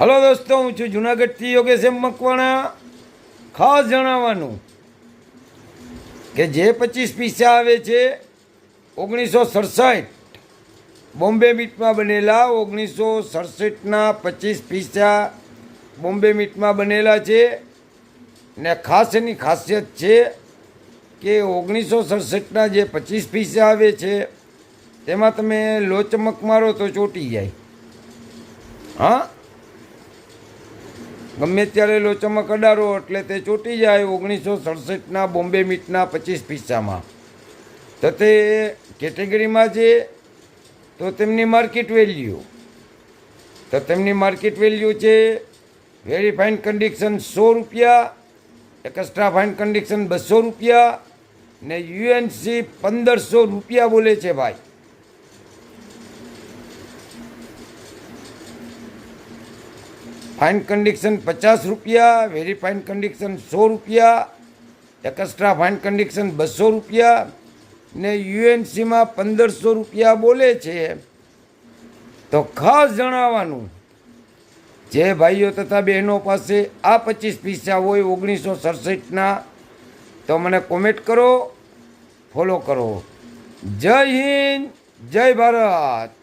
Hello દોસ્તો, હું છું જુનાગઢથી યોગેશ એમ મકવાણા. ખાસ જણાવવાનું કે જે 25 પૈસા આવે છે 1967 બોમ્બે મીટમાં બનેલા, 1967ના 25 પૈસા બોમ્બે મીટમાં બનેલા છે. ને ખાસ એની ખાસિયત છે કે 1967ના જે 25 પૈસા આવે છે તેમાં તમે લોચમક મારો તો ચોંટી જાય. હા, ગમે ત્યારે લોચમક અડાડો એટલે તે ચોંટી જાય 1967ના બોમ્બે મીટના 25 પૈસામાં. તો તે કેટેગરીમાં છે તો તેમની માર્કેટ વેલ્યુ છે વેરી ફાઇન કન્ડિશન 100 રૂપિયા, એક્સ્ટ્રા ફાઇન કન્ડિશન 200 રૂપિયા ને યુએનસી 1500 રૂપિયા બોલે છે ભાઈ. ફાઇન કન્ડિશન 50 રૂપિયા, વેરી ફાઇન કન્ડિશન 100 રૂપિયા, એક્સ્ટ્રા ફાઇન કન્ડિશન 200 રૂપિયા ને યુએનસીમાં 1500 રૂપિયા બોલે છે. તો ખાસ જણાવવાનું, જે ભાઈઓ તથા બહેનો પાસે આ 25 પૈસા હોય 1967ના, તો મને કોમેન્ટ કરો, ફોલો કરો. જય હિન્દ, જય ભારત.